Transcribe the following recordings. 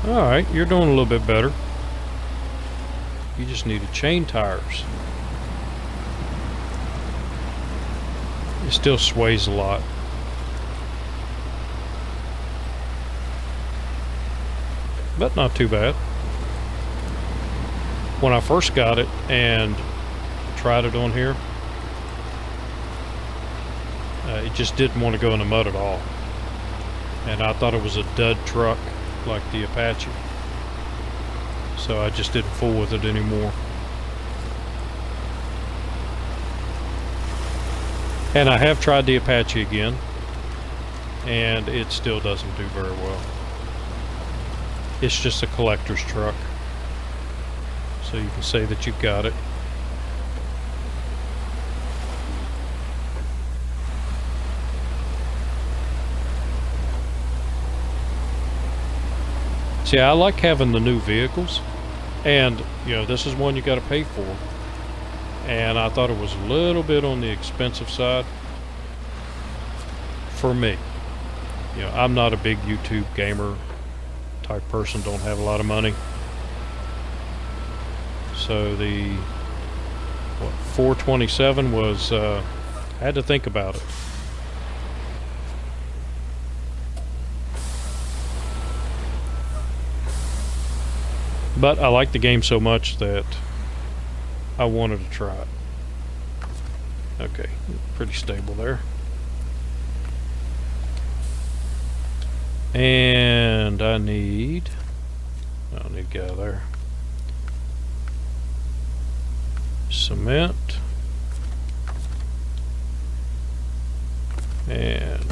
Alright, you're doing a little bit better. You just need to chain tires. It still sways a lot. But not too bad. When I first got it and tried it on here, it just didn't want to go in the mud at all. And I thought it was a dud truck like the Apache. So I just didn't fool with it anymore. And I have tried the Apache again, and it still doesn't do very well. It's just a collector's truck. So you can say that you've got it. See, I like having the new vehicles, and you know, this is one you got to pay for. And I thought it was a little bit on the expensive side for me. You know, I'm not a big YouTube gamer type person, don't have a lot of money. So the what, 427 was, I had to think about it. But I like the game so much that I wanted to try it. Okay, pretty stable there. And I need to get out of there. Cement. And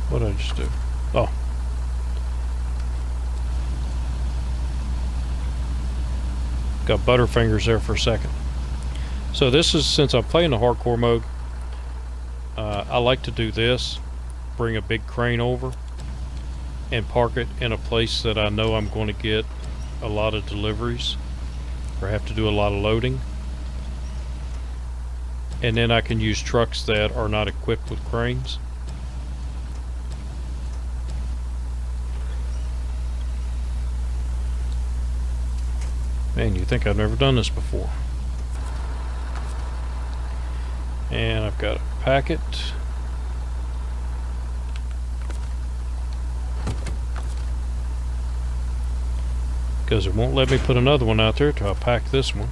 what did I just do? Oh. Got butterfingers there for a second. So this is, since I'm playing the hardcore mode, I like to do this. Bring a big crane over and park it in a place that I know I'm going to get a lot of deliveries or have to do a lot of loading. And then I can use trucks that are not equipped with cranes. Man, you think I've never done this before. And I've got a packet. Because it won't let me put another one out there till I pack this one.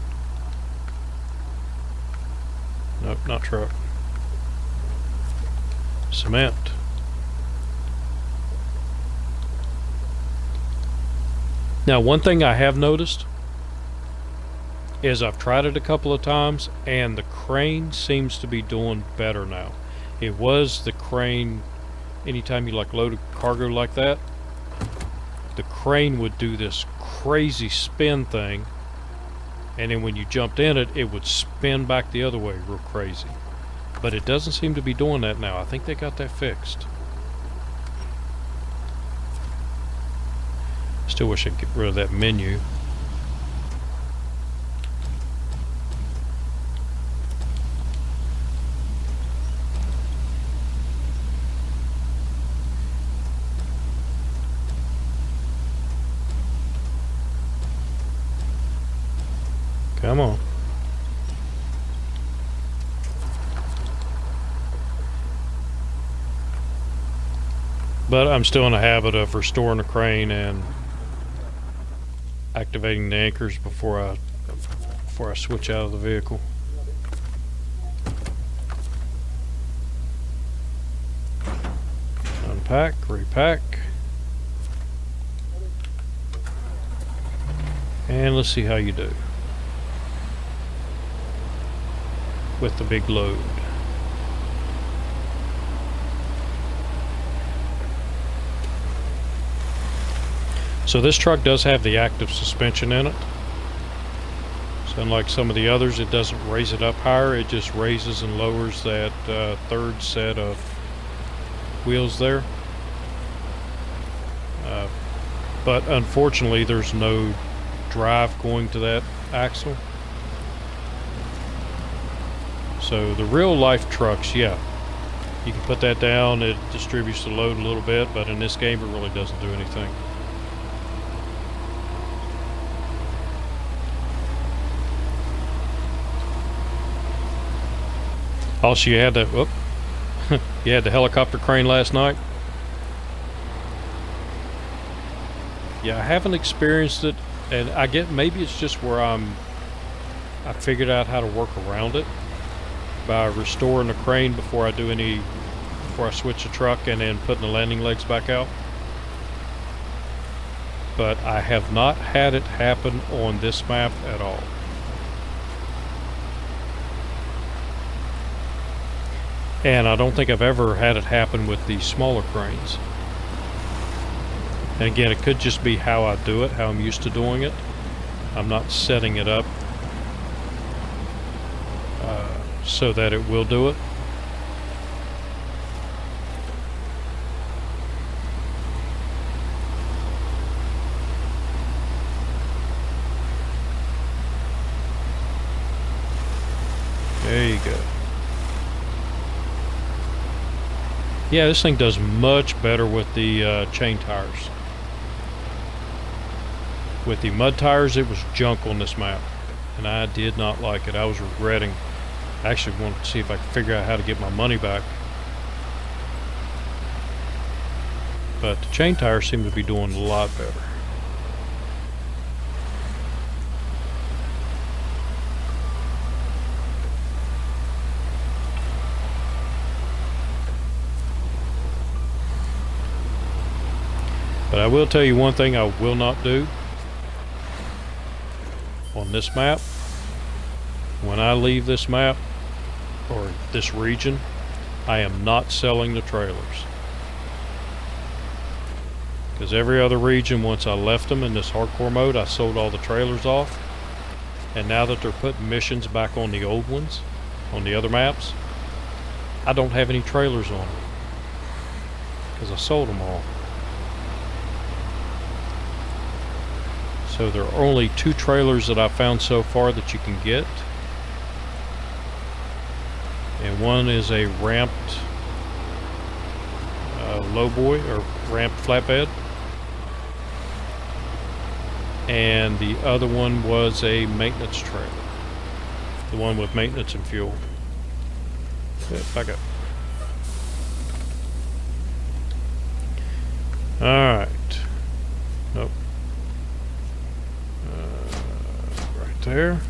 Nope, not truck. Cement. Now, one thing I have noticed is I've tried it a couple of times and the crane seems to be doing better now. It was the crane, anytime you like load a cargo like that, the crane would do this crazy spin thing, and then when you jumped in it, it would spin back the other way real crazy. But it doesn't seem to be doing that now. I think they got that fixed. Still wish I'd get rid of that menu. Come on. But I'm still in the habit of restoring the crane and activating the anchors before I switch out of the vehicle. Unpack, repack. And let's see how you do with the big load. So this truck does have the active suspension in it. So unlike some of the others, it doesn't raise it up higher, it just raises and lowers that third set of wheels there. But unfortunately there's no drive going to that axle. So the real life trucks, yeah, You can put that down, it distributes the load a little bit, but in this game it really doesn't do anything. Also, you had the you had the helicopter crane last night. Yeah, I haven't experienced it, and I get maybe it's just where I figured out how to work around it by restoring the crane before I switch the truck and then putting the landing legs back out. But I have not had it happen on this map at all. And I don't think I've ever had it happen with the smaller cranes. And again, it could just be how I do it, how I'm used to doing it. I'm not setting it up so that it will do it. There you go. Yeah, this thing does much better with the chain tires. With the mud tires, it was junk on this map, and I did not like it. I was regretting. I actually wanted to see if I could figure out how to get my money back. But the chain tires seem to be doing a lot better. But I will tell you one thing I will not do on this map. When I leave this map, or this region, I am not selling the trailers. Because every other region, once I left them in this hardcore mode, I sold all the trailers off. And now that they're putting missions back on the old ones, on the other maps, I don't have any trailers on them. Because I sold them all. So there are only 2 trailers that I've found so far that you can get. And one is a ramped lowboy, or ramped flatbed. And the other one was a maintenance trailer. The one with maintenance and fuel. Yeah, back up. Alright. Nope. Right there.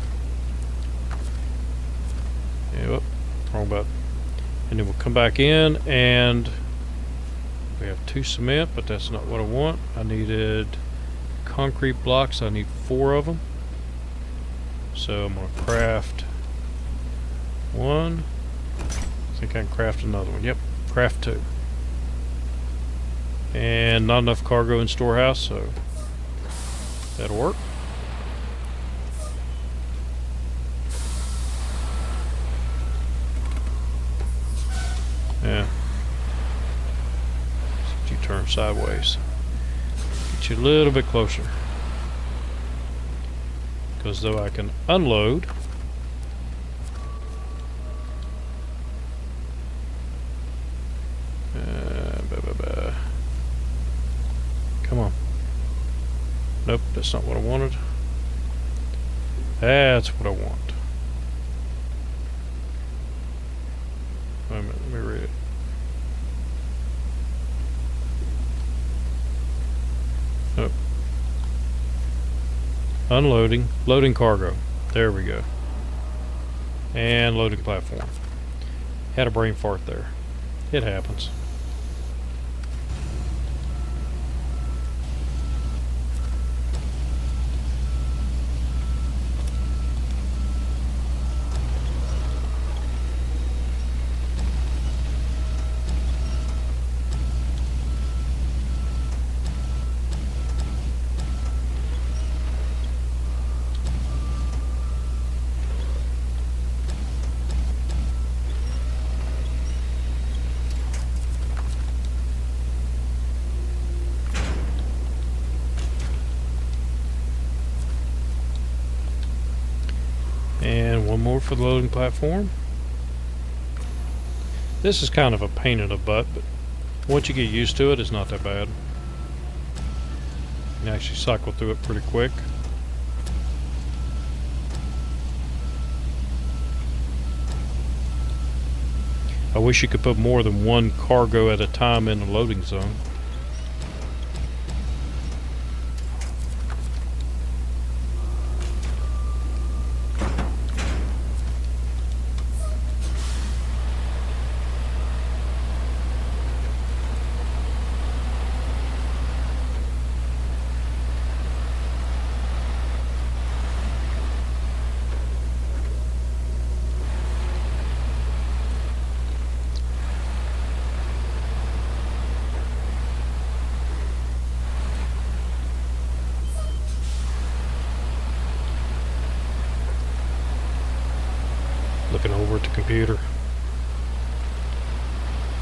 Yeah, whoop, wrong button. And then we'll come back in, and we have 2 cement, but that's not what I want. I needed concrete blocks. I need 4 of them. So I'm going to craft 1. I think I can craft another one. Yep, craft 2. And not enough cargo in storehouse, so that'll work. Yeah. So you turn sideways. Get you a little bit closer. Because though I can unload, come on. Nope, that's not what I wanted. That's what I want. Wait a minute, let me read it. Nope. Unloading, loading cargo. There we go. And loading platform. Had a brain fart there. It happens. And one more for the loading platform. This is kind of a pain in the butt, but once you get used to it, it's not that bad. You can actually cycle through it pretty quick. I wish you could put more than one cargo at a time in the loading zone. Looking over at the computer.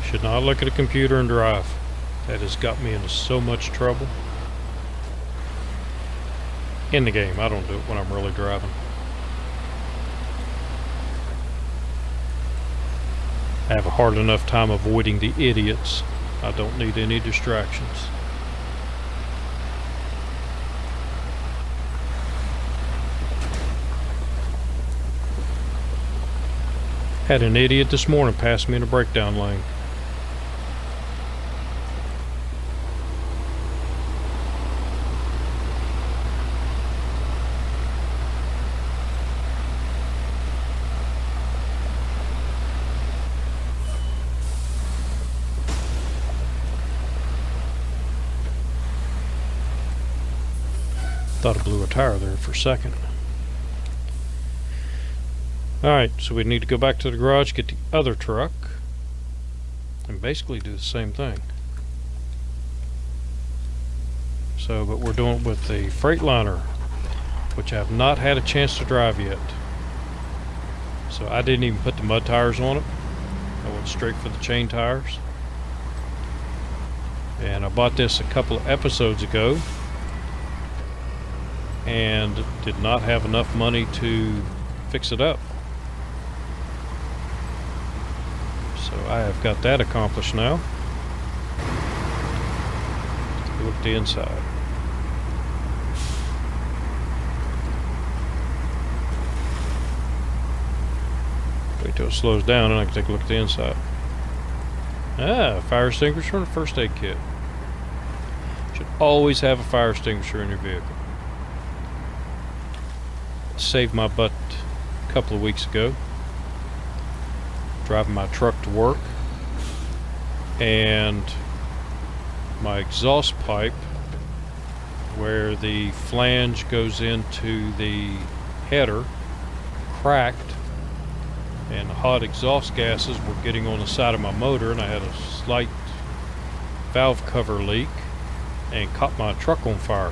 Should not look at a computer and drive. That has got me into so much trouble. In the game, I don't do it when I'm really driving. I have a hard enough time avoiding the idiots. I don't need any distractions. Had an idiot this morning pass me in a breakdown lane. Thought I blew a tire there for a second. Alright, so we need to go back to the garage, get the other truck, and basically do the same thing. So, but we're doing it with the Freightliner, which I have not had a chance to drive yet. So I didn't even put the mud tires on it. I went straight for the chain tires. And I bought this a couple of episodes ago and did not have enough money to fix it up. So I have got that accomplished now. Look at the inside. Wait till it slows down and I can take a look at the inside. Ah, fire extinguisher and a first aid kit. Should always have a fire extinguisher in your vehicle. Saved my butt a couple of weeks ago. Driving my truck to work, and my exhaust pipe, where the flange goes into the header, cracked, and the hot exhaust gases were getting on the side of my motor, and I had a slight valve cover leak and caught my truck on fire.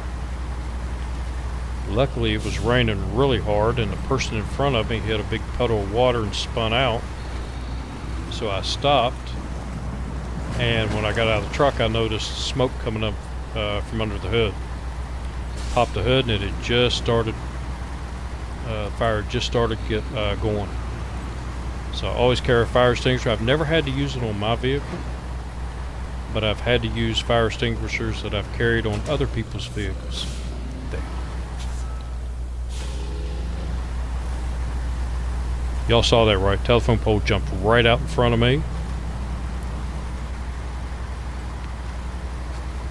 Luckily it was raining really hard and the person in front of me hit a big puddle of water and spun out. So I stopped, and when I got out of the truck I noticed smoke coming up from under the hood. Popped the hood and it had just started, fire had just started to get going. So I always carry a fire extinguisher. I've never had to use it on my vehicle, but I've had to use fire extinguishers that I've carried on other people's vehicles. There. Y'all saw that, right? Telephone pole jumped right out in front of me.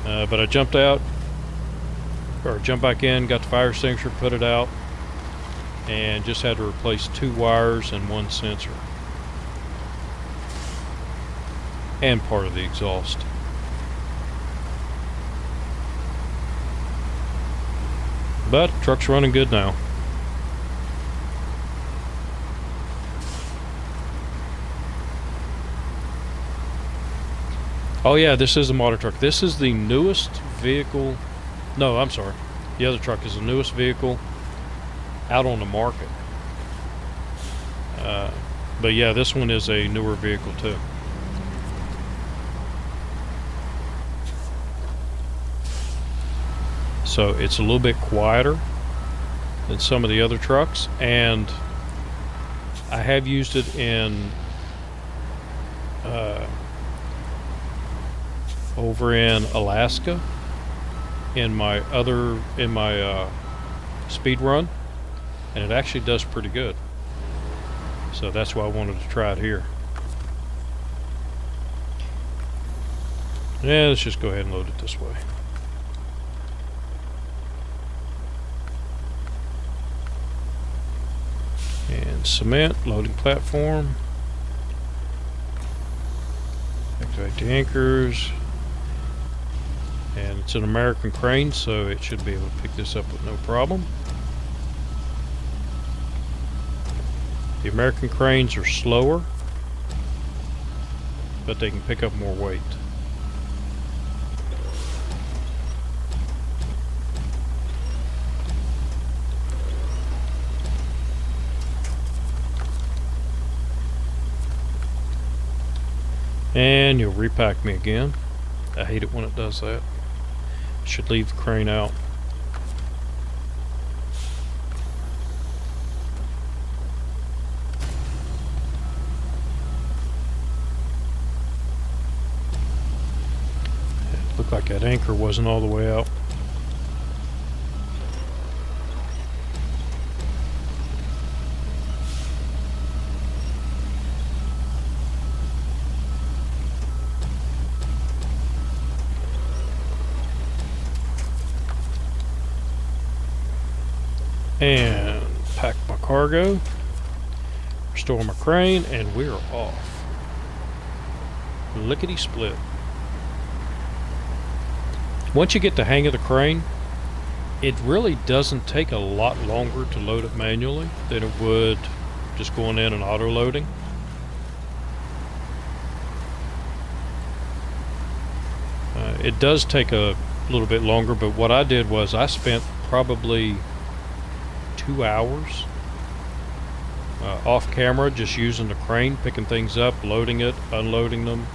But I jumped out, or jumped back in, got the fire extinguisher, put it out, and just had to replace 2 wires and 1 sensor. And part of the exhaust. But truck's running good now. Oh yeah, this is a modern truck. This is the newest vehicle. No, I'm sorry. The other truck is the newest vehicle out on the market. But yeah, this one is a newer vehicle too. So it's a little bit quieter than some of the other trucks, and I have used it in over in Alaska in my speed run, and it actually does pretty good. So that's why I wanted to try it here. Yeah, let's just go ahead and load it this way. And cement, loading platform. Activate the anchors. And it's an American crane, so it should be able to pick this up with no problem. The American cranes are slower, but they can pick up more weight. And you'll repack me again. I hate it when it does that. Should leave the crane out. It looked like that anchor wasn't all the way out. And pack my cargo, restore my crane, and we're off. Lickety split. Once you get the hang of the crane, it really doesn't take a lot longer to load it manually than it would just going in and auto loading. It does take a little bit longer, but what I did was I spent probably 2 hours off camera just using the crane, picking things up, loading it, unloading them,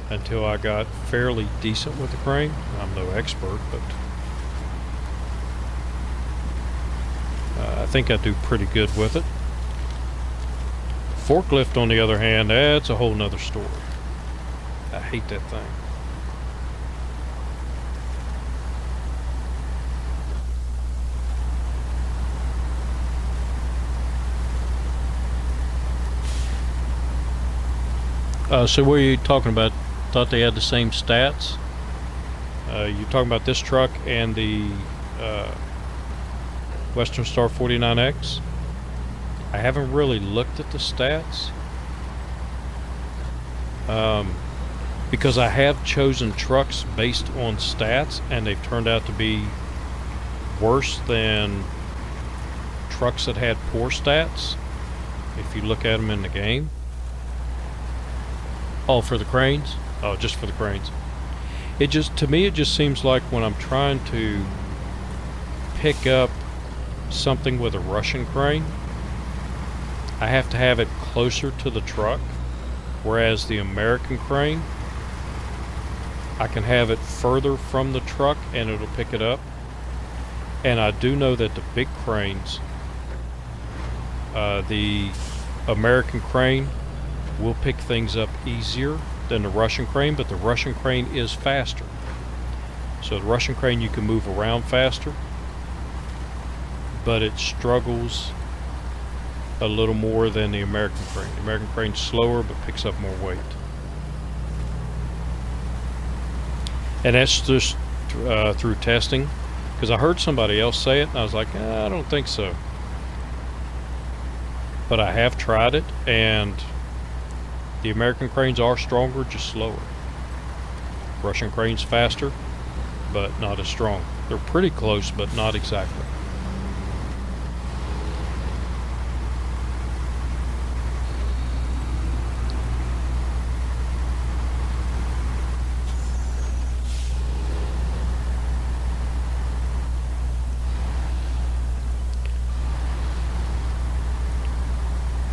until I got fairly decent with the crane. I'm no expert, but I think I do pretty good with it. Forklift, on the other hand, that's a whole nother story. I hate that thing. So what are you talking about? Thought they had the same stats? You talking about this truck and the Western Star 49X? I haven't really looked at the stats. Because I have chosen trucks based on stats, and they've turned out to be worse than trucks that had poor stats, if you look at them in the game. Oh, for the cranes? Oh, just for the cranes. To me, it just seems like when I'm trying to pick up something with a Russian crane, I have to have it closer to the truck, whereas the American crane, I can have it further from the truck and it'll pick it up. And I do know that the big cranes, the American crane will pick things up easier than the Russian crane, but the Russian crane is faster. So the Russian crane, you can move around faster, but it struggles a little more than the American crane. The American crane's slower, but picks up more weight. And that's just through testing, because I heard somebody else say it, and I was like, I don't think so. But I have tried it, and the American cranes are stronger, just slower. Russian cranes faster, but not as strong. They're pretty close, but not exactly.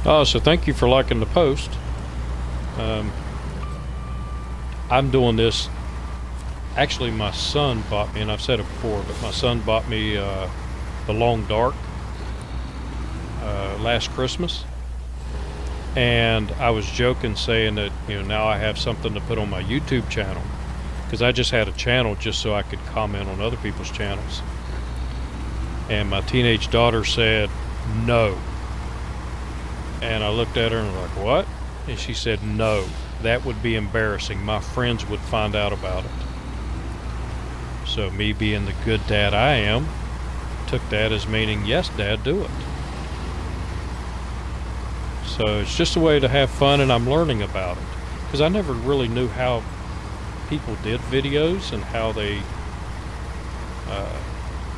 Oh, so thank you for liking the post. I'm doing this, actually my son bought me, and I've said it before, but my son bought me the Long Dark last Christmas, And I was joking saying that, now I have something to put on my YouTube channel, because I just had a channel just so I could comment on other people's channels. And my teenage daughter said no. And I looked at her and was like, what? And she said, no, that would be embarrassing. My friends would find out about it. So me being the good dad I am, took that as meaning, yes, Dad, do it. So it's just a way to have fun, and I'm learning about it. Because I never really knew how people did videos and how they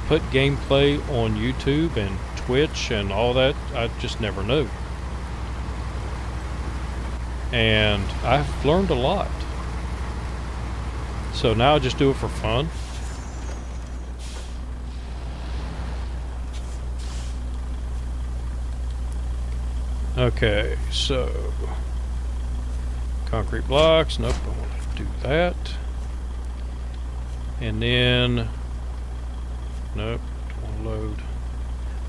put gameplay on YouTube and Twitch and all that. I just never knew. And I've learned a lot. So now I just do it for fun. Okay, so concrete blocks, nope, I want to do that. And then, nope, don't want to load.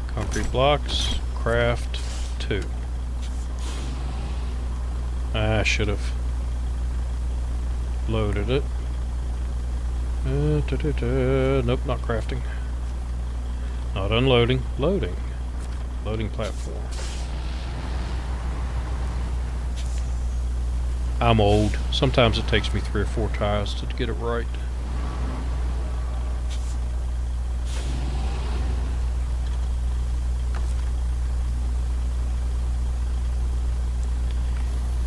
Concrete blocks, craft 2. I should have loaded it. Nope, not crafting. Not unloading, loading. Loading platform. I'm old. Sometimes it takes me 3 or 4 tries to get it right.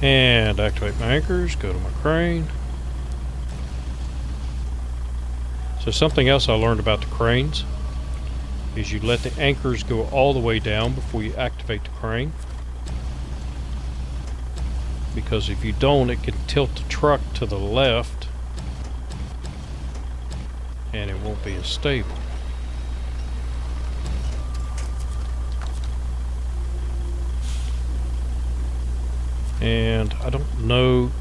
And activate my anchors, go to my crane. So something else I learned about the cranes is you let the anchors go all the way down before you activate the crane. Because if you don't, it can tilt the truck to the left and it won't be as stable. And I don't know,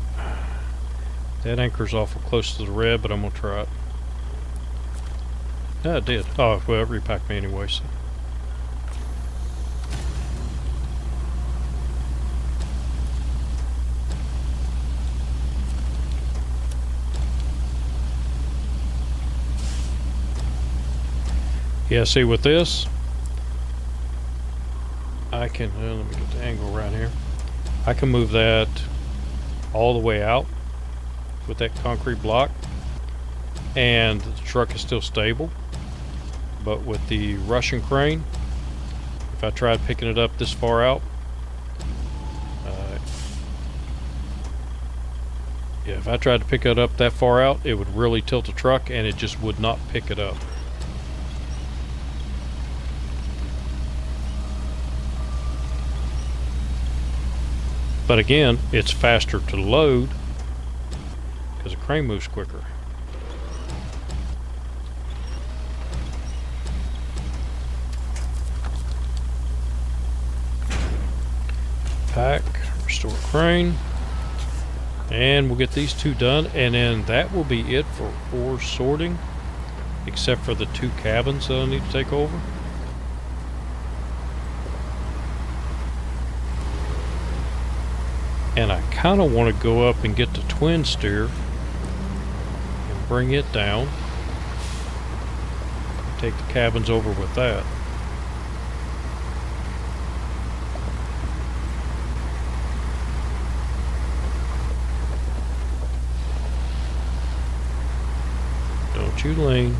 that anchor's awful close to the red, but I'm gonna try it. Yeah, it did. Oh, well, it repacked me anyway, so. Yeah, see with this, I can, let me get the angle around here. I can move that all the way out with that concrete block, and the truck is still stable. But with the Russian crane, if I tried picking it up this far out, yeah, if I tried to pick it up that far out, it would really tilt the truck and it just would not pick it up. But again, it's faster to load because the crane moves quicker. Pack, restore crane, and we'll get these 2 done, and then that will be it for ore sorting, except for the 2 cabins that I need to take over. And I kind of want to go up and get the twin steer and bring it down. Take the cabins over with that. Don't you lean.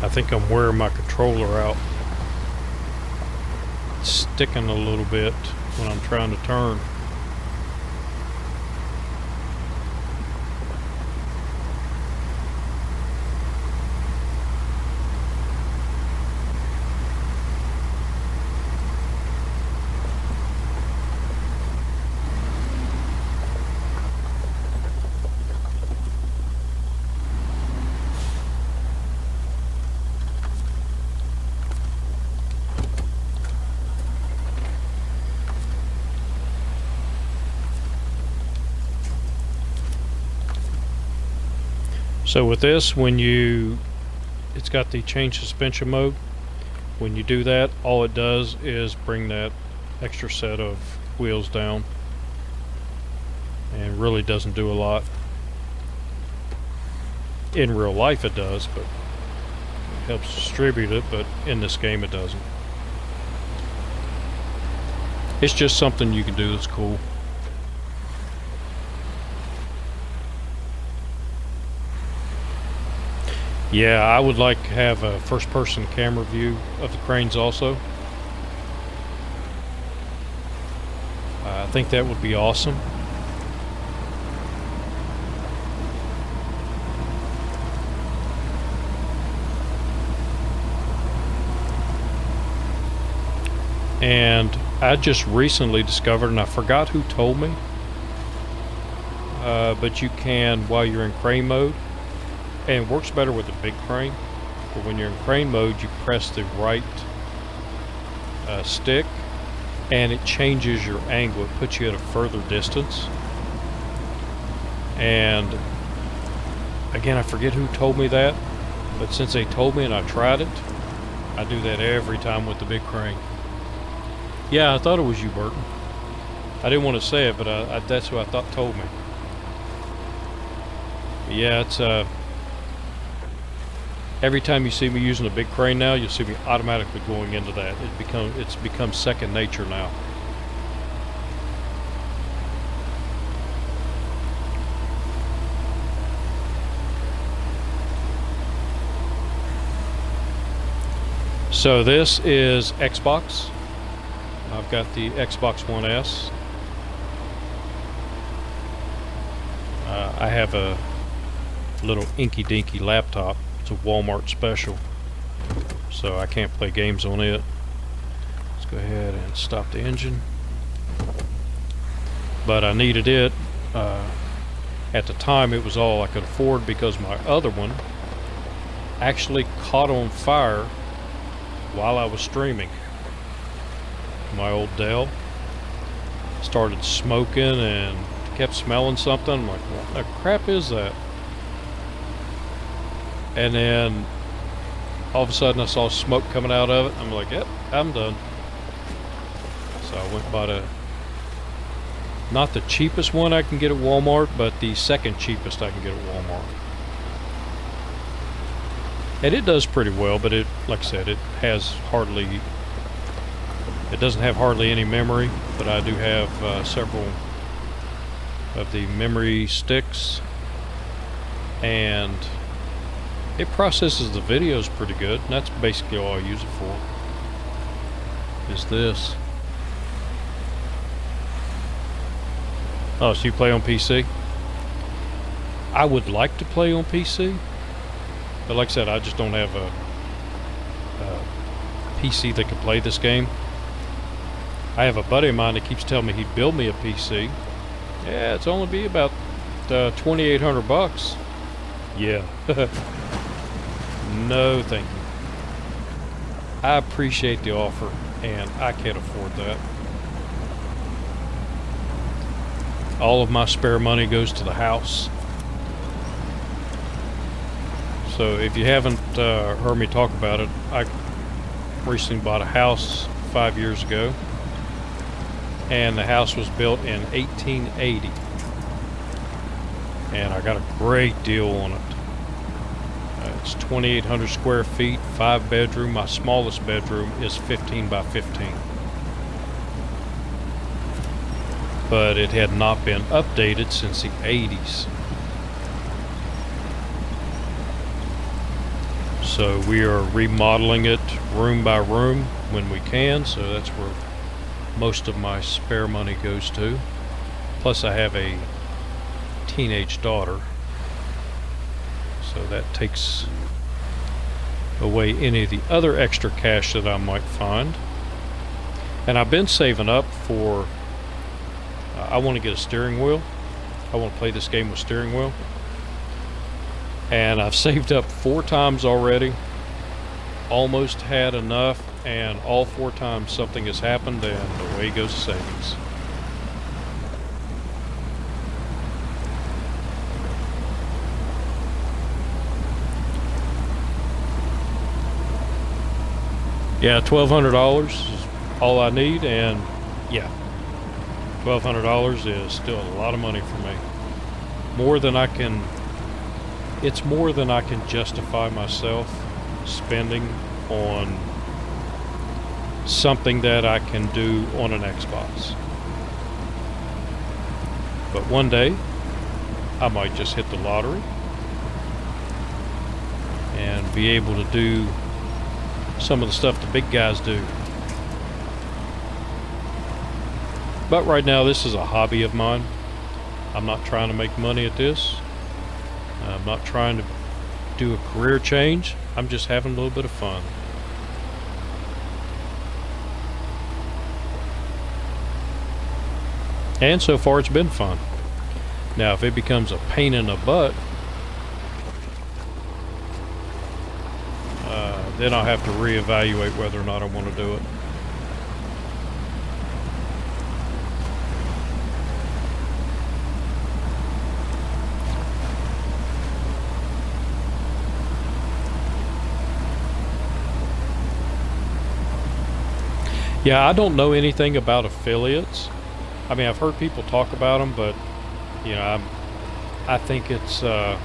I think I'm wearing my controller out. It's sticking a little bit when I'm trying to turn. So with this, it's got the change suspension mode. When you do that, all it does is bring that extra set of wheels down, and really doesn't do a lot. In real life it does, but it helps distribute it, but in this game it doesn't. It's just something you can do that's cool. Yeah, I would like to have a first-person camera view of the cranes also. I think that would be awesome. And I just recently discovered, and I forgot who told me, but you can, while you're in crane mode, and it works better with a big crane, but when you're in crane mode, you press the right stick, and it changes your angle. It puts you at a further distance. And again, I forget who told me that, but since they told me and I tried it, I do that every time with the big crane. Yeah, I thought it was you, Burton. I didn't want to say it, but that's who I thought told me. But yeah, it's every time you see me using a big crane now, you'll see me automatically going into that. It's become second nature now. So this is Xbox. I've got the Xbox One S. I have a little inky-dinky laptop. It's a Walmart special, so I can't play games on it. Let's go ahead and stop the engine. But I needed it. At the time, it was all I could afford because my other one actually caught on fire while I was streaming. My old Dell started smoking and kept smelling something. I'm like, what the crap is that? And then all of a sudden I saw smoke coming out of it. I'm like, yep, I'm done. So I went and bought not the cheapest one I can get at Walmart, but the second cheapest I can get at Walmart. And it does pretty well, but it, like I said, it doesn't have hardly any memory, but I do have several of the memory sticks, and it processes the videos pretty good, and that's basically all I use it for, is this. Oh, so you play on PC? I would like to play on PC, but like I said, I just don't have a PC that can play this game. I have a buddy of mine that keeps telling me he'd build me a PC. Yeah, it's only be about $2,800. Yeah. No, thank you. I appreciate the offer, and I can't afford that. All of my spare money goes to the house. So if you haven't heard me talk about it, I recently bought a house 5 years ago. And the house was built in 1880, and I got a great deal on it. It's 2,800 square feet, 5 bedroom. My smallest bedroom is 15 by 15, but it had not been updated since the 80s. So we are remodeling it room by room when we can, so that's where most of my spare money goes to. Plus I have a teenage daughter, so that takes away any of the other extra cash that I might find. And I've been saving up for I want to get a steering wheel. I want to play this game with steering wheel, and I've saved up 4 times already, almost had enough, and all 4 times something has happened, and away goes the savings. Yeah, $1,200 is all I need, and yeah, $1,200 is still a lot of money for me. More than I can. It's more than I can justify myself spending on something that I can do on an Xbox. But one day, I might just hit the lottery and be able to do some of the stuff the big guys do. But right now, this is a hobby of mine. I'm not trying to make money at this. I'm not trying to do a career change. I'm just having a little bit of fun. And so far it's been fun. Now if it becomes a pain in the butt, then I'll have to reevaluate whether or not I want to do it. Yeah, I don't know anything about affiliates. I mean, I've heard people talk about them, but you know, I think it's like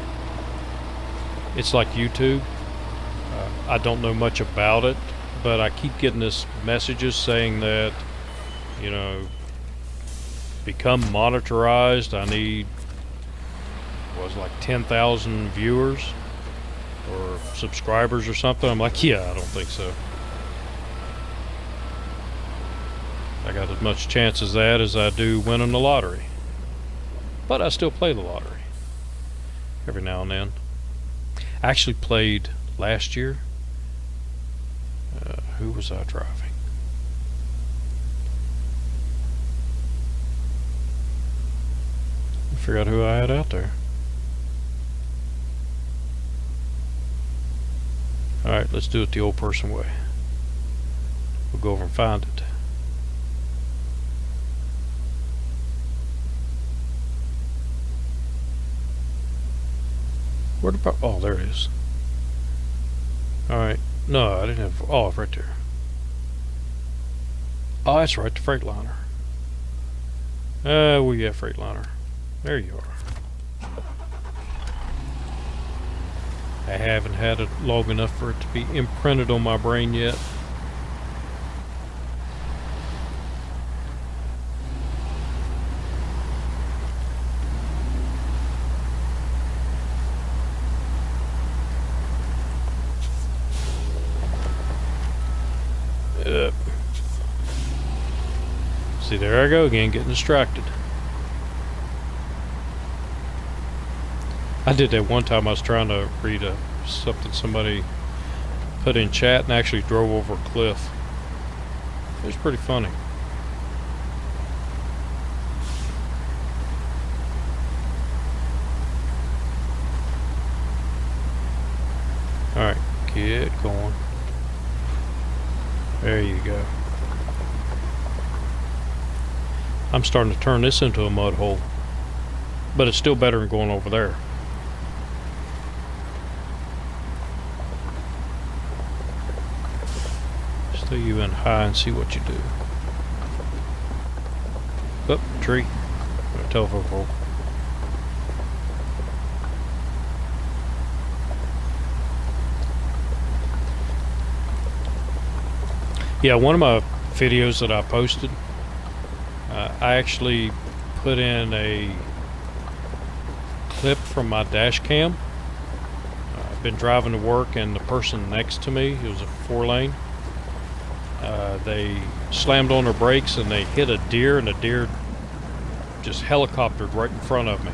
YouTube. I don't know much about it, but I keep getting this messages saying that, you know, become monetized. I need, like 10,000 viewers or subscribers or something. I'm like, yeah, I don't think so. I got as much chance as that as I do winning the lottery. But I still play the lottery every now and then. I actually played last year. Who was I driving? I forgot who I had out there. Alright, let's do it the old person way. We'll go over and find it. Where the... Oh, there it is. Alright. No, I didn't have... Oh, right there. Oh, that's right, the Freightliner. Well, yeah, Freightliner. There you are. I haven't had it long enough for it to be imprinted on my brain yet. See, there I go again, getting distracted. I did that one time. I was trying to read something somebody put in chat and actually drove over a cliff. It was pretty funny. Alright, get going. There you go. I'm starting to turn this into a mud hole, but it's still better than going over there. Just throw you in high and see what you do. Oop, tree. Telephone pole. Yeah, one of my videos that I posted, I actually put in a clip from my dash cam. I've been driving to work and the person next to me, it was a 4-lane, they slammed on their brakes and they hit a deer, and the deer just helicoptered right in front of me.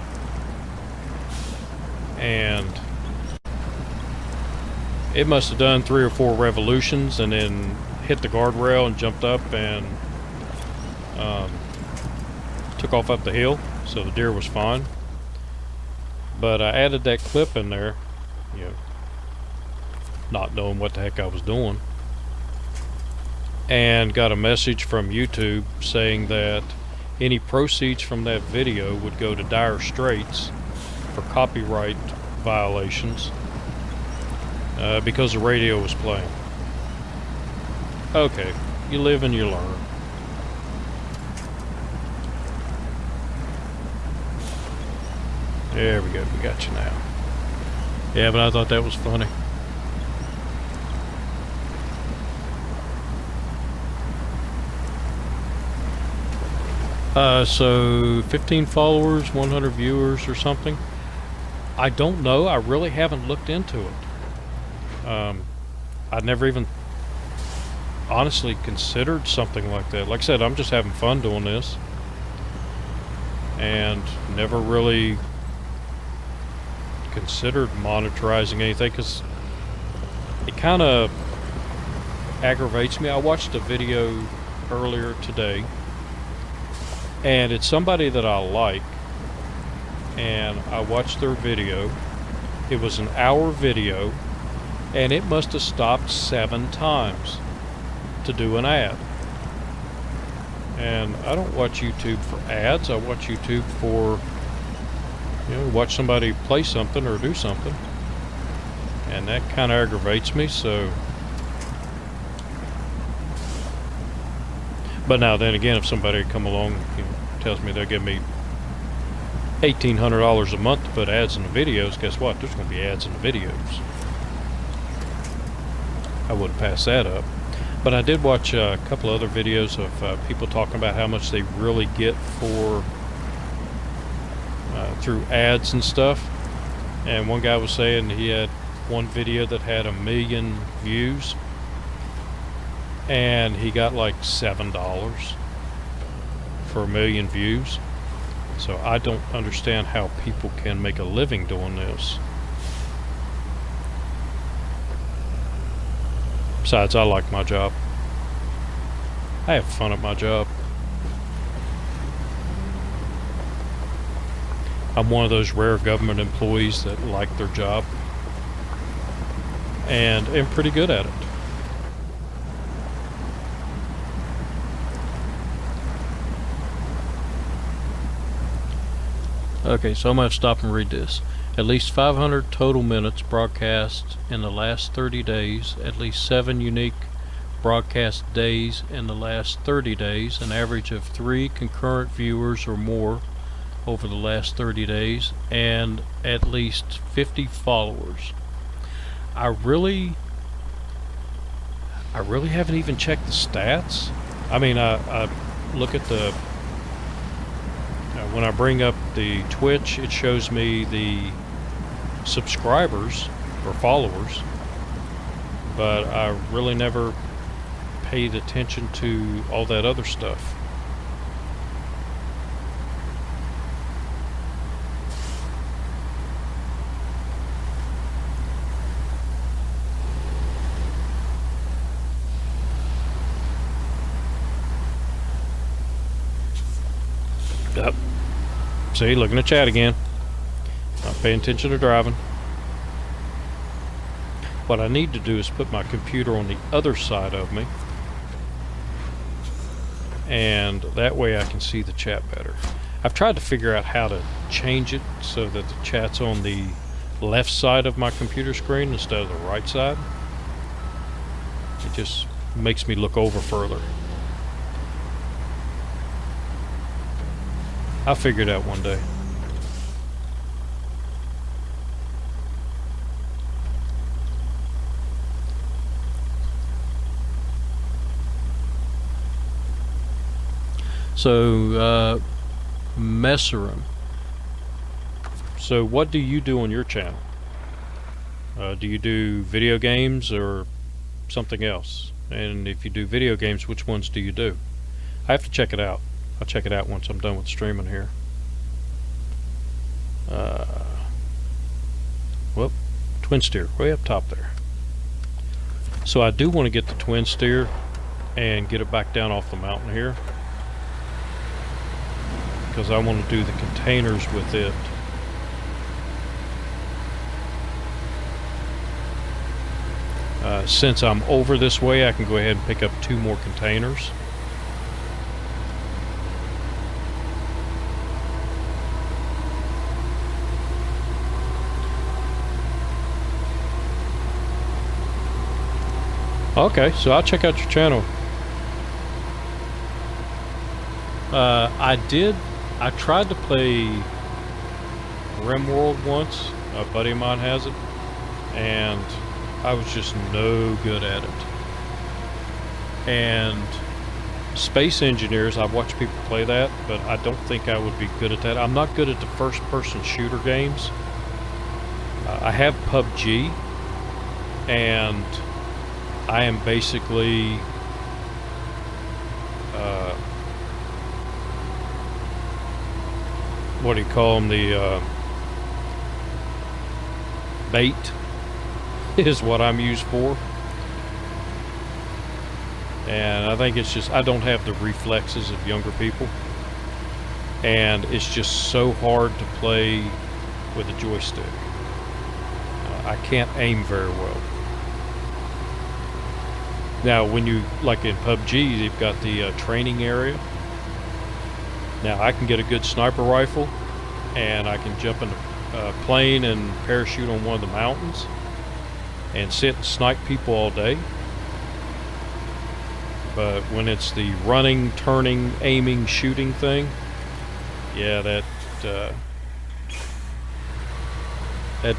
And it must have done 3 or 4 revolutions and then hit the guardrail and jumped up and took off up the hill, so the deer was fine. But I added that clip in there, you know, not knowing what the heck I was doing, and got a message from YouTube saying that any proceeds from that video would go to Dire Straits for copyright violations because the radio was playing. Okay, you live and you learn. There we go, we got you now. Yeah, but I thought that was funny. So 15 followers, 100 viewers or something. I don't know. I really haven't looked into it. I never even honestly considered something like that. Like I said, I'm just having fun doing this. And never really considered monetizing anything because it kind of aggravates me. I watched a video earlier today, and it's somebody that I like, and I watched their video. It was an hour video, and it must have stopped 7 times to do an ad. And I don't watch YouTube for ads. I watch YouTube for, you know, watch somebody play something or do something. And that kind of aggravates me, so. But now then again, if somebody come along, you know, tells me they'll give me $1,800 a month to put ads in the videos, guess what? There's going to be ads in the videos. I wouldn't pass that up. But I did watch a couple other videos of people talking about how much they really get for through ads and stuff. And one guy was saying he had one video that had 1 million views, and he got like $7 for 1 million views. So I don't understand how people can make a living doing this. Besides, I like my job. I have fun at my job. I'm one of those rare government employees that like their job and am pretty good at it. Okay, so I'm going to stop and read this. At least 500 total minutes broadcast in the last 30 days, at least 7 unique broadcast days in the last 30 days, an average of 3 concurrent viewers or more over the last 30 days, and at least 50 followers. I really haven't even checked the stats. I mean, I look at the when I bring up the Twitch, it shows me the subscribers or followers, but I really never paid attention to all that other stuff. Yep. See, looking at chat again. Not paying attention to driving. What I need to do is put my computer on the other side of me, and that way I can see the chat better. I've tried to figure out how to change it so that the chat's on the left side of my computer screen instead of the right side. It just makes me look over further. I'll figure it out one day. So, Messerin. So what do you do on your channel? Do you do video games or something else? And if you do video games, which ones do you do? I have to check it out. I'll check it out once I'm done with streaming here. Whoop, twin steer, way up top there. So I do want to get the twin steer and get it back down off the mountain here, because I want to do the containers with it. Since I'm over this way, I can go ahead and pick up 2 more containers. Okay, so I'll check out your channel. I tried to play RimWorld once. A buddy of mine has it, and I was just no good at it. And Space Engineers, I've watched people play that, but I don't think I would be good at that. I'm not good at the first-person shooter games. I have PUBG, and I am basically what do you call them? The bait is what I'm used for. And I think it's just, I don't have the reflexes of younger people. And it's just so hard to play with a joystick. I can't aim very well. Now, when you, like in PUBG, you've got the training area. Now, I can get a good sniper rifle, and I can jump in a plane and parachute on one of the mountains and sit and snipe people all day. But when it's the running, turning, aiming, shooting thing, yeah, that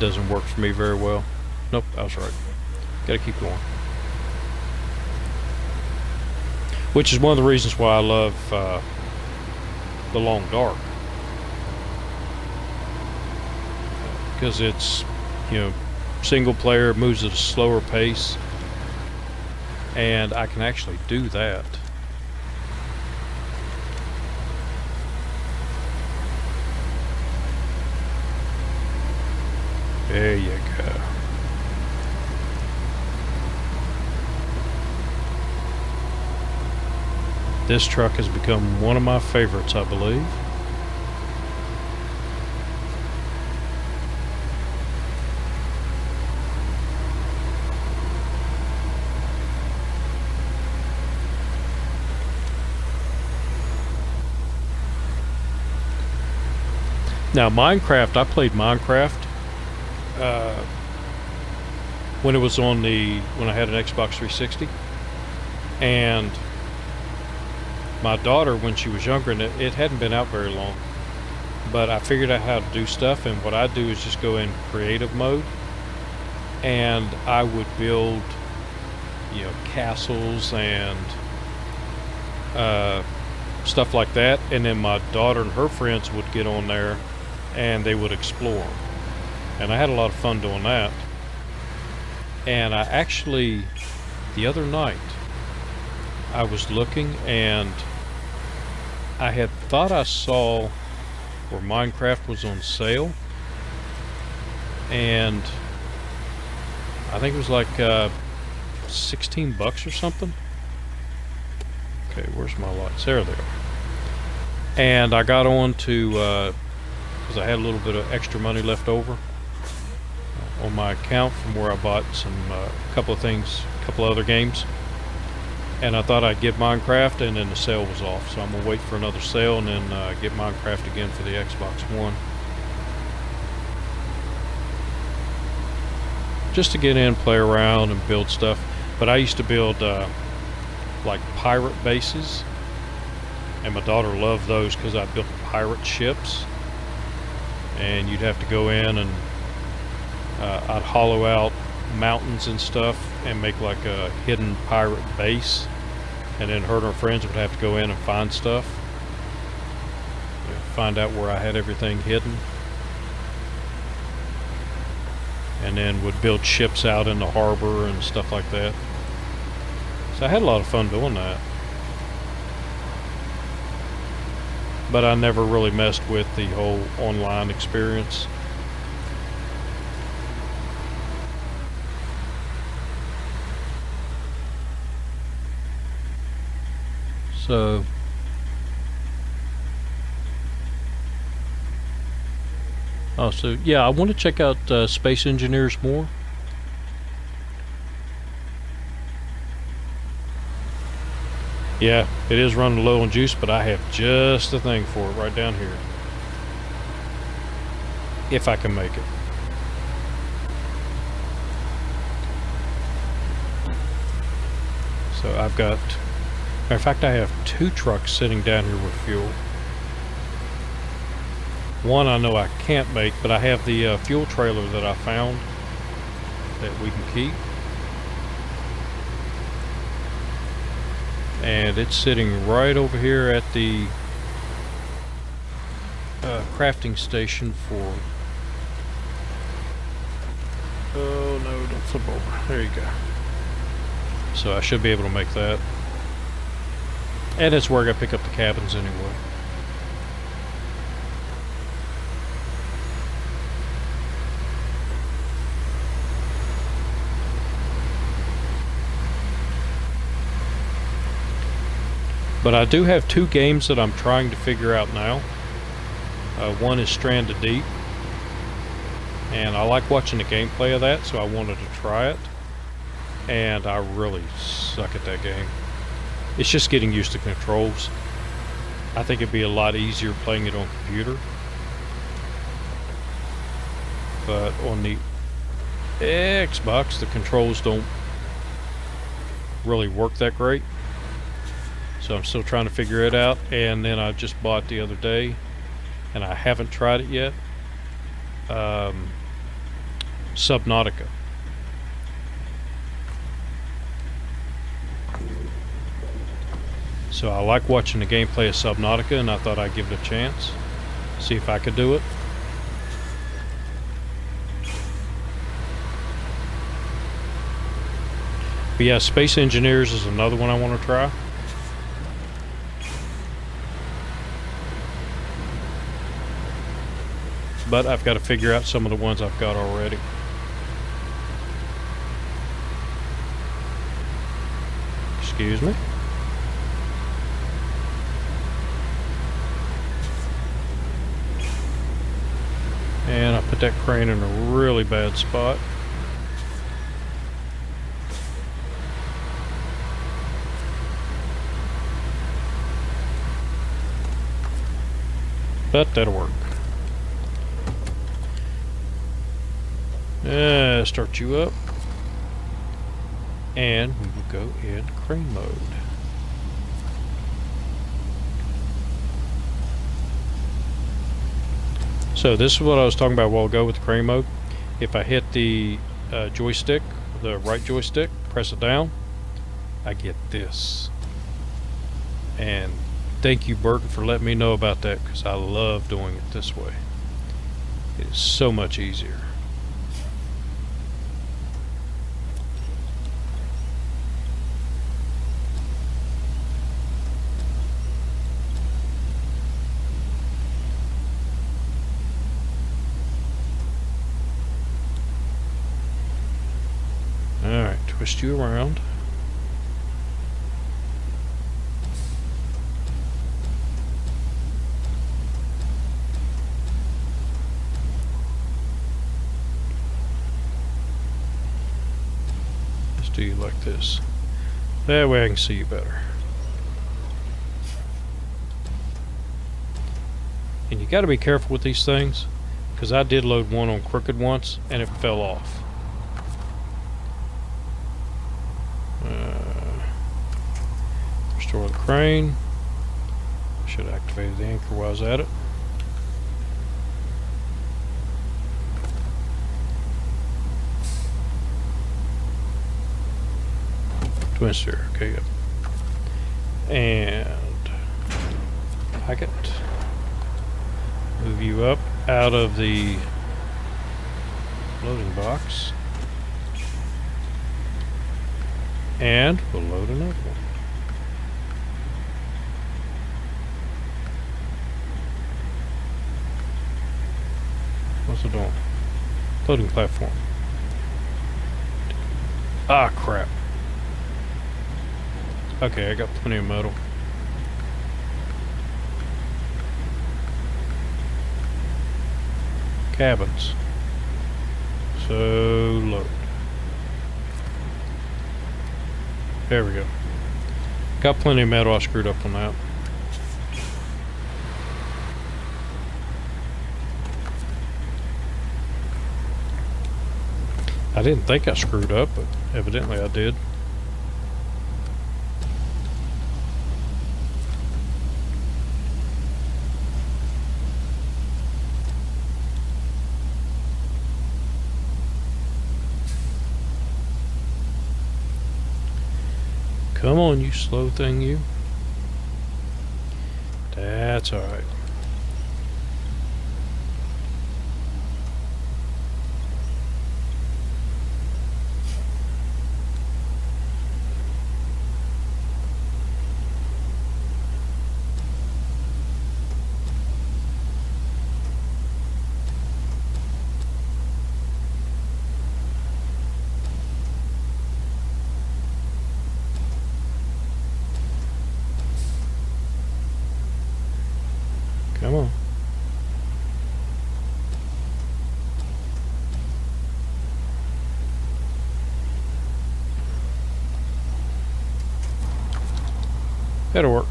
doesn't work for me very well. Nope, I was right. Gotta keep going. Which is one of the reasons why I love The Long Dark. Because it's, you know, single player, moves at a slower pace. And I can actually do that. There you go. This truck has become one of my favorites, I believe. Now, Minecraft, I played Minecraft when it was on when I had an Xbox 360. And my daughter, when she was younger, and it hadn't been out very long, but I figured out how to do stuff, and what I do is just go in creative mode, and I would build, you know, castles and stuff like that, and then my daughter and her friends would get on there and they would explore. And I had a lot of fun doing that. And I actually, the other night, I was looking and I had thought I saw where Minecraft was on sale. And I think it was like $16 or something. Okay, where's my lights? There they are. And I got on to, because I had a little bit of extra money left over on my account from where I bought some, couple of things, a couple other games. And I thought I'd get Minecraft, and then the sale was off. So I'm going to wait for another sale and then get Minecraft again for the Xbox One. Just to get in, play around, and build stuff. But I used to build like pirate bases, and my daughter loved those because I built pirate ships. And you'd have to go in and I'd hollow out mountains and stuff and make like a hidden pirate base, and then her and her friends would have to go in and find stuff, find out where I had everything hidden, and then would build ships out in the harbor and stuff like that. So I had a lot of fun doing that. But I never really messed with the whole online experience. So so yeah, I want to check out Space Engineers more. Yeah, it is running low on juice, but I have just the thing for it right down here. If I can make it. So I've got, matter of fact, I have 2 trucks sitting down here with fuel. One I know I can't make, but I have the fuel trailer that I found that we can keep. And it's sitting right over here at the crafting station for... Oh no, don't flip over. There you go. So I should be able to make that. And it's where I gotta pick up the cabins anyway. But I do have 2 games that I'm trying to figure out now. One is Stranded Deep. And I like watching the gameplay of that, so I wanted to try it. And I really suck at that game. It's just getting used to controls. I think it'd be a lot easier playing it on computer. But on the Xbox, the controls don't really work that great. So I'm still trying to figure it out. And then I just bought the other day, and I haven't tried it yet, Subnautica. So I like watching the gameplay of Subnautica, and I thought I'd give it a chance, see if I could do it. But yeah, Space Engineers is another one I want to try. But I've got to figure out some of the ones I've got already. Excuse me. And I put that crane in a really bad spot. But that'll work. Start you up. And we will go in crane mode. So this is what I was talking about a while ago with the crane mode. If I hit the joystick, the right joystick, press it down, I get this. And thank you, Burton, for letting me know about that, because I love doing it this way. It is so much easier. Alright, twist you around. Let's do you like this. That way I can see you better. And you got to be careful with these things, because I did load one on crooked once and it fell off. Restore the crane. Should have activated the anchor while I was at it. Twin steer, okay, good. And pack it. Move you up out of the loading box. And we'll load another one. What's it doing? Loading platform. Ah, crap. Okay, I got plenty of metal. Cabins. So, load. There we go. Got plenty of metal. I screwed up on that. I didn't think I screwed up, but evidently I did. Come on, you slow thing, you. That's alright. Come on. That'll work.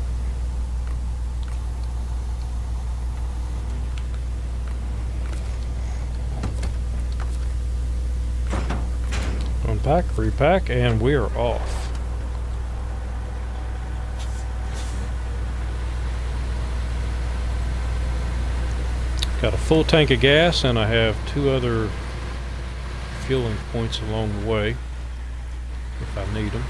Unpack, repack, and we're off. Got a full tank of gas, and I have 2 other fueling points along the way if I need them.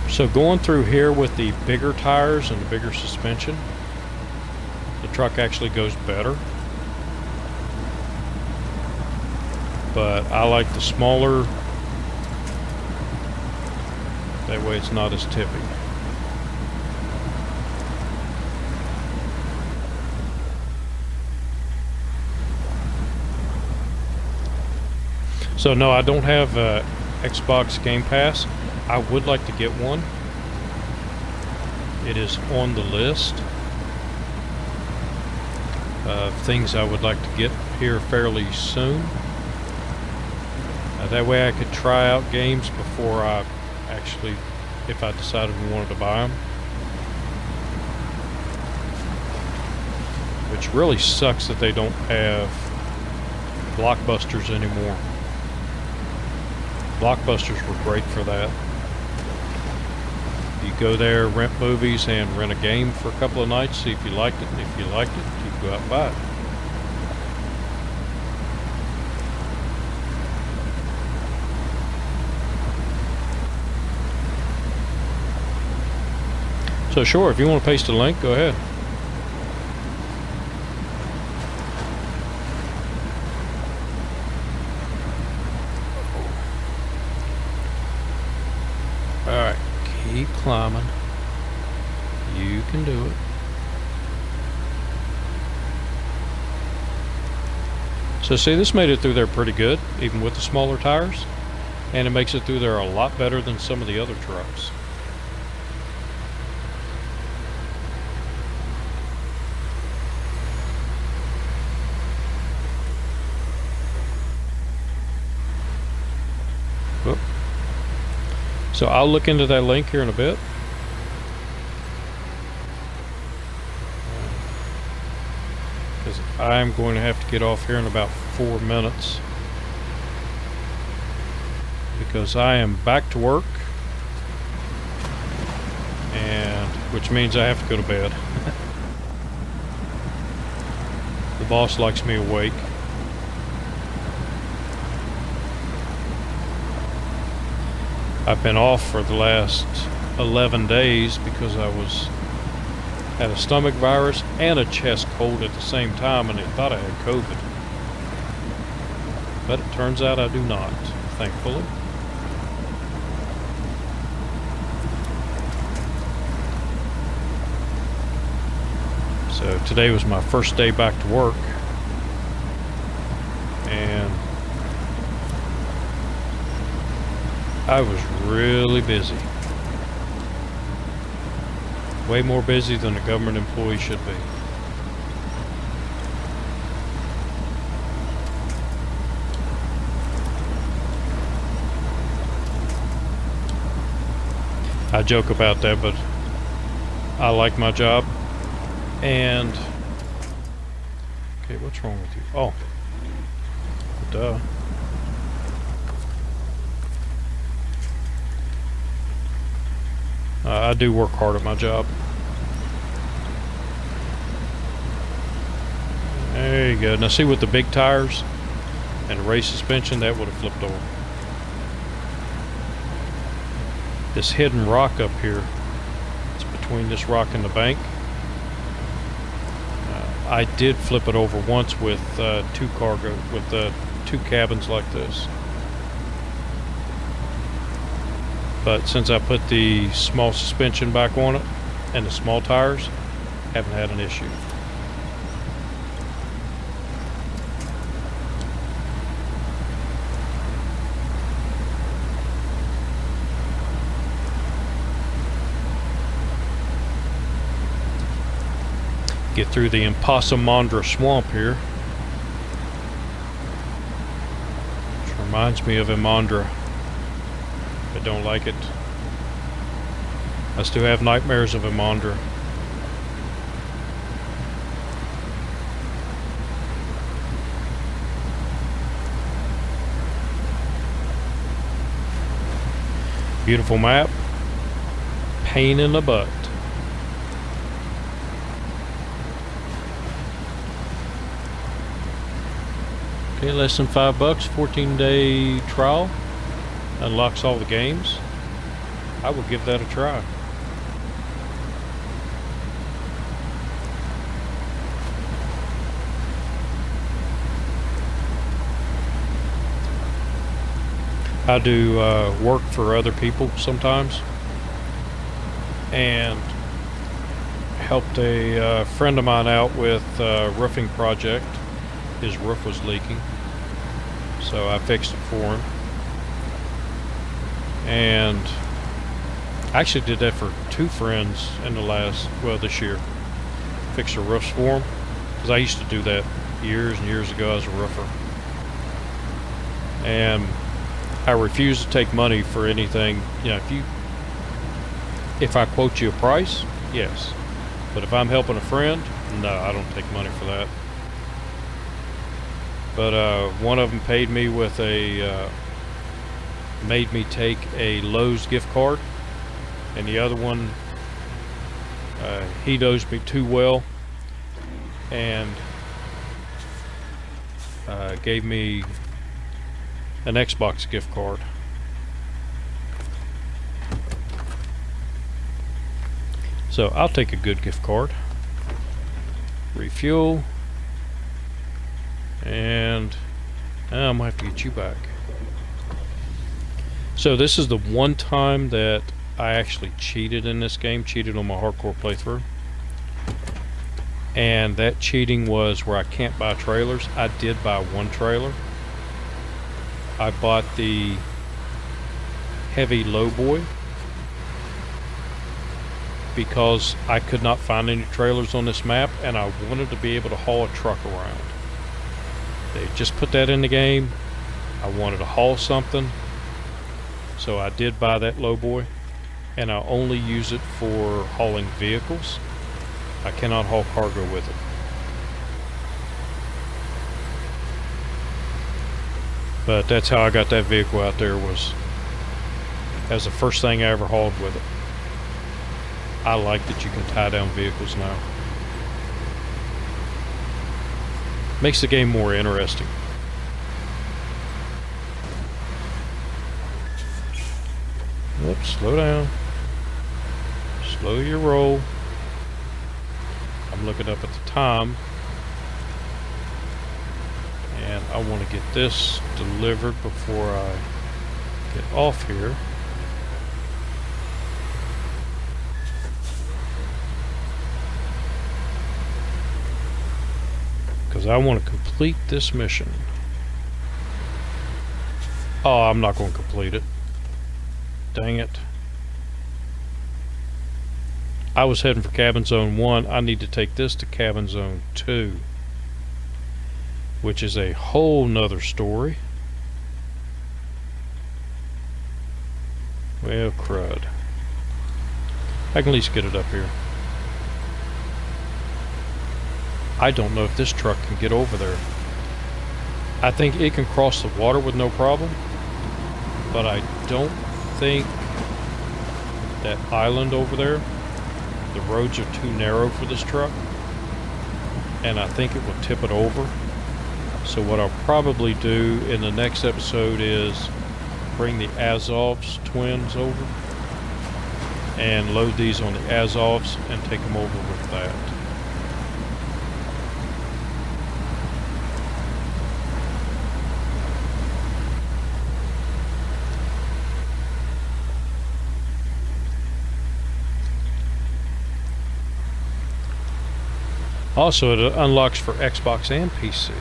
So going through here with the bigger tires and the bigger suspension, the truck actually goes better. But I like the smaller, that way it's not as tippy. So no, I don't have Xbox Game Pass. I would like to get one. It is on the list of things I would like to get here fairly soon. That way I could try out games before I actually, if I decided we wanted to buy them. Which really sucks that they don't have Blockbusters anymore. Blockbusters were great for that. You go there, rent movies, and rent a game for a couple of nights, see if you liked it, and if you liked it, you go out and buy it. So sure, if you want to paste a link, go ahead. Alright, keep climbing. You can do it. So see, this made it through there pretty good, even with the smaller tires. And it makes it through there a lot better than some of the other trucks. Whoop. So I'll look into that link here in a bit. Because I'm going to have to get off here in about 4 minutes. Because I am back to work. And which means I have to go to bed. The boss likes me awake. I've been off for the last 11 days because I had a stomach virus and a chest cold at the same time, and they thought I had COVID. But it turns out I do not, thankfully. So today was my first day back to work. And I was really busy. Way more busy than a government employee should be. I joke about that, but I like my job. And okay, what's wrong with you? Oh, duh. I do work hard at my job. There you go. Now see, with the big tires and the race suspension, that would have flipped over. This hidden rock up here, it's between this rock and the bank. I did flip it over once with two cabins like this. But since I put the small suspension back on it and the small tires, haven't had an issue. Get through the Impossumandra swamp here. Which reminds me of Imandra. I don't like it. I still have nightmares of Imandra. Beautiful map. Pain in the butt. Okay, less than $5, 14-day trial. Unlocks all the games. I would give that a try. I do work for other people sometimes, and helped a friend of mine out with a roofing project. His roof was leaking, so I fixed it for him. And I actually did that for two friends in this year. Fixed their roofs for them, because I used to do that years and years ago as a roofer. And I refuse to take money for anything. You know, if I quote you a price, yes. But if I'm helping a friend, no, I don't take money for that. But one of them paid me with made me take a Lowe's gift card, and the other one, he knows me too well, and gave me an Xbox gift card. So I'll take a good gift card. Refuel. And I'm gonna have to get you back. So this is the one time that I actually cheated in this game, cheated on my hardcore playthrough. And that cheating was where I can't buy trailers. I did buy one trailer. I bought the heavy lowboy because I could not find any trailers on this map, and I wanted to be able to haul a truck around. They just put that in the game. I wanted to haul something, so I did buy that lowboy, and I only use it for hauling vehicles. I cannot haul cargo with it. But that's how I got that vehicle out there, was as the first thing I ever hauled with it. I like that you can tie down vehicles now. Makes the game more interesting. Oops, slow down. Slow your roll. I'm looking up at the time, and I want to get this delivered before I get off here. Because I want to complete this mission. Oh, I'm not going to complete it. Dang it. I was heading for Cabin Zone 1. I need to take this to Cabin Zone 2, which is a whole nother story. Well, crud. I can at least get it up here. I don't know if this truck can get over there. I think it can cross the water with no problem, but I don't think that island over there, the roads are too narrow for this truck, and I think it will tip it over. So what I'll probably do in the next episode is bring the Azov's twins over and load these on the Azov's and take them over with that. Also, it unlocks for Xbox and PC.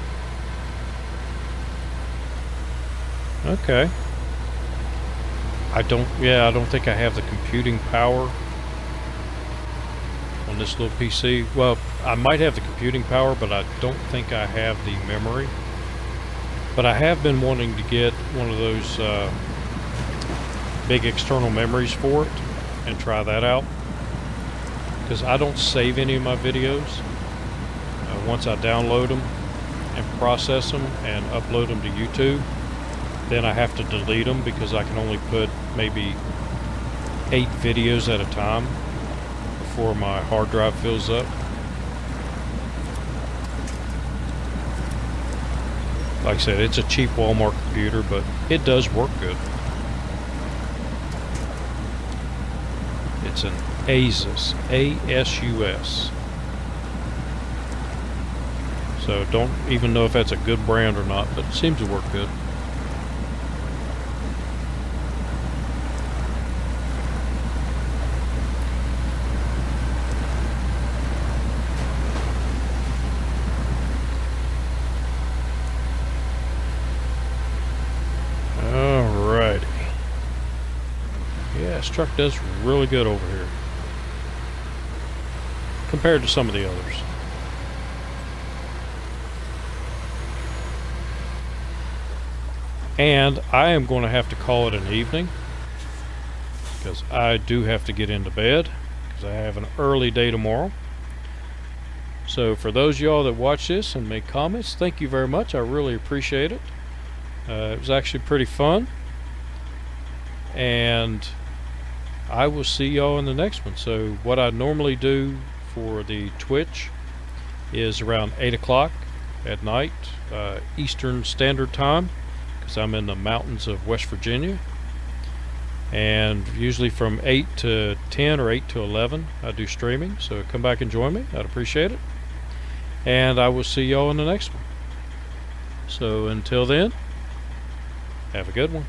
Okay. I don't think I have the computing power on this little PC. Well, I might have the computing power, but I don't think I have the memory. But I have been wanting to get one of those big external memories for it and try that out. Because I don't save any of my videos. Once I download them and process them and upload them to YouTube, then I have to delete them because I can only put maybe 8 videos at a time before my hard drive fills up. Like I said, it's a cheap Walmart computer, but it does work good. It's an Asus, A-S-U-S. So don't even know if that's a good brand or not, but it seems to work good. Alrighty. Yeah, this truck does really good over here compared to some of the others. And I am going to have to call it an evening because I do have to get into bed because I have an early day tomorrow. So for those of y'all that watch this and make comments, thank you very much. I really appreciate it. It was actually pretty fun. And I will see y'all in the next one. So what I normally do for the Twitch is around 8 o'clock at night, Eastern Standard Time, because I'm in the mountains of West Virginia. And usually from 8 to 10 or 8 to 11 I do streaming, so come back and join me. I'd appreciate it. And I will see y'all in the next one. So until then, have a good one.